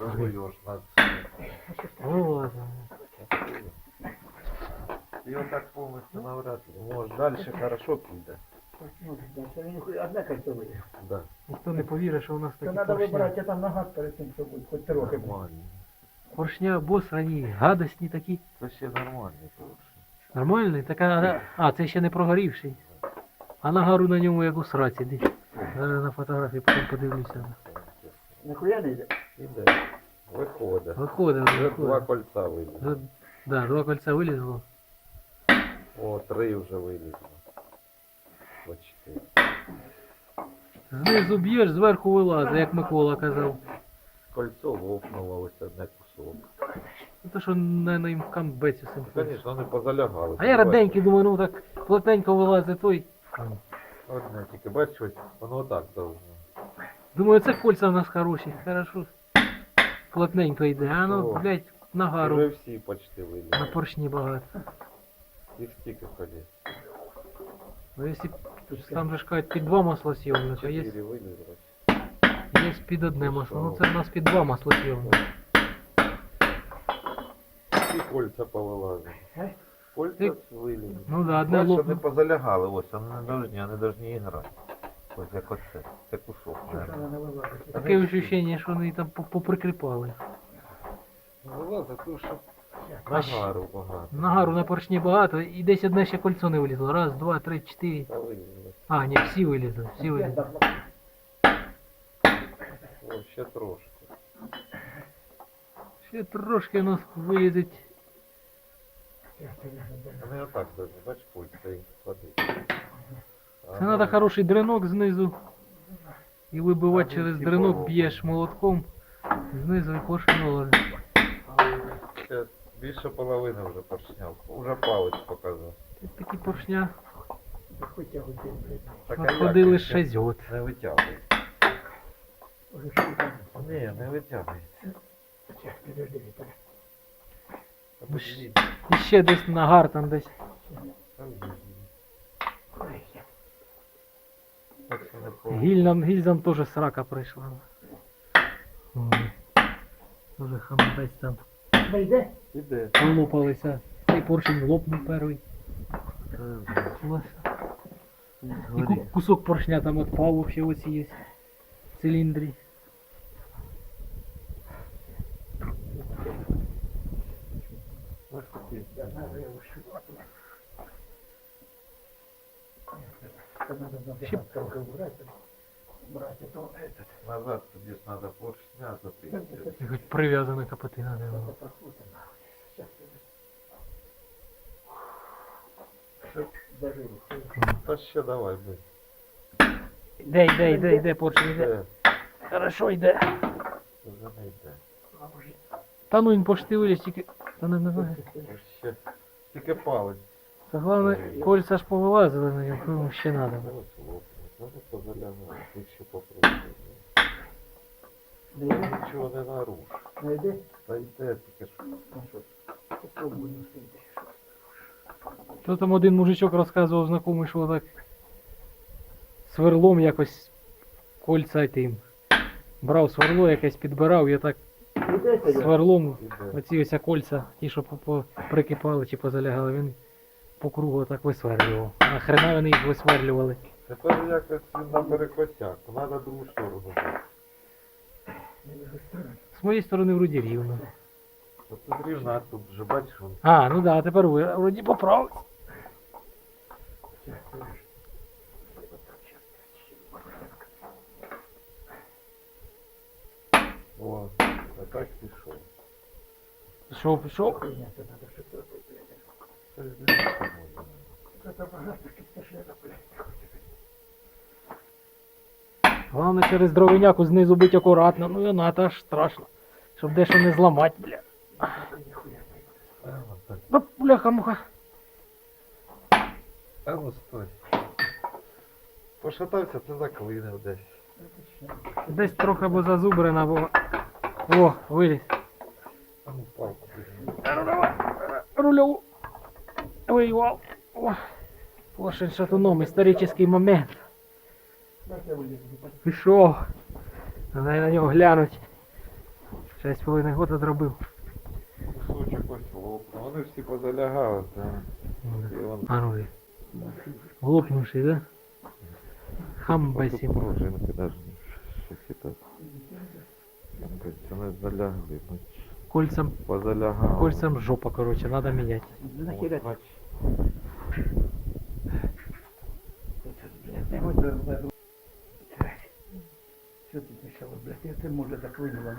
регулюєш над Вилазимо. і отак повністю навряд ли. Може, далі хорошо піде. Одна кольцо вылез. Да. Ніхто не повірить, що у нас То такі надо поршня. выбрать, а там нога перед тем, что будет, хоть трохи. Нормально. Поршня обосрані, гадосні такі. Це ще нормальний поршень. Нормальний? Така, це ще не прогорівший. А нагару на ньому як у сраці десь. Зараз на фотографії потім подивлюся. Нахуя не идет? Іде. Виходить. Виходить, Вже два виходить. кольця вилізло. Да, два кольця вилізло. О, 3 вже вилізло. По 4. Знизу б'єш, зверху вилазить, як Микола казав. Кольцо лопнуло, ось одне кусок. Те, що на імкам бецю сим. Звісно, вони позалягали. А я раденький, думаю, ну так плотненько вилазить той. Одне тільки, бачиш, ось воно отак должно. Думаю, це кольця в нас хороші, хорошо. Плотненько йде, а ну, О. блядь, нагару. Вже всі почти На вилізли. поршні багато. Їх стільки ходять. Ну, якщо там же ж кажуть, під два маслосйомника, є, 4 вилізли. є під одне масло. Ну це в нас під два маслосйомника. Всі кольця повилазили. Кольця Ти- вилізли. Ну да, одне Бачиш, вони лопне. позалягали, ось вони должні грати. Ось як оце. Це кусок, мабуть. Она вылазит. Таке відчуття, що вони там поприкріпали. Вилазить, тому що А ще- нагару багато. Нагару на поршні багато, і десь одне ще кольцо не вилізло. Раз, два, три, чотири. Та вилізли. А, ні, всі вилізли, всі вилізли. О, ще трошки. Ще трошки у нас вилізить. Вони отак должні, бачиш, кольця їх ходить. Це треба хороший дренок знизу. І вибивати через дренок, б'єш молотком. Знизу і поршень вилазить. Ще більше половини вже поршняв. Уже палець показав. Це такі поршня Хоть я вот Так, а як ходили їх 6 год. Не витягує. уже что там? Ні, не витягує. Сейчас, подожди, Виталий. Та Ну, щ- подивіться, І ще десь нагар там десь. та вилізли. Ой, я. Так що не повинно. Гільзам теж срака прийшла. Ой. Дуже хамбець там. Войде? Іде. Полопалися. Цей поршень лопнув перший. Ось. І кусок поршня там відпав вообще оці є. В циліндрі. Я знаю, я уж. Надо только убрать. Брать, а то этот. Назад тоді ж треба поршня запити. І хоч прив'язана капотина не було. Прокрутим нахуй. Сейчас, подожди. Даже Та ще давай, ми. Йде, поршень йде. Де? Хорошо йде. Вже не йде. Та ну він почти виліз, тільки... Та не знаю. Ще. Тільки палець. Та головне, кольця ж повилазили на нього, ну, ще треба. Ось лопнуть. Може позалягати. Тут ще попробуємо. Нічого не наруш. найди. Та йде тільки що. Попробуй на следующий. То там один мужичок розказував знайомий, що так сверлом якось кольця тим. Брав сверло якесь, підбирав, я так Вот это я. сверлом Іде. оці ось кольця, ті, що прикипали чи позалягали, він по кругу так висверлював. А хрена вони їх висверлювали. Тепер якось він наперекосяк. Треба другу сторону. З моєї сторони вроді рівно. От тут рівно, а тут вже бачиш, він А, ну да, тепер вроді поправ. о, а так пішов. Пішов. Хуйня, это надо что-то, блядь. Це ж дивіться можна. Это пожалуйста, кистошета, блядь. Головне через дровиняку знизу бить акуратно, ну і вона та ж страшно. Щоб дещо не зламати, бля. Прямо так. Ну, бляха-муха. А ну стой. Пошатався, це заклинив десь. Десь трохи або зазубрена, або... О, виліз. А ну палку візьми. Рульову. Воював. О, поршень шатуном, історичний момент. Пішов. Треба на нього глянути. 6,5 года зробив. Кусочок ось лопнув. Вони всі позалягали, та. І вон А ну, лопнувший, да? Хамбасім. пружинки навіть щось і так. Вони залягли, ну, Кольцам, позалягали. кольцам жопа, короче, надо менять. Нахера Бач, Що ти мішало, блядь, я це може заклинило.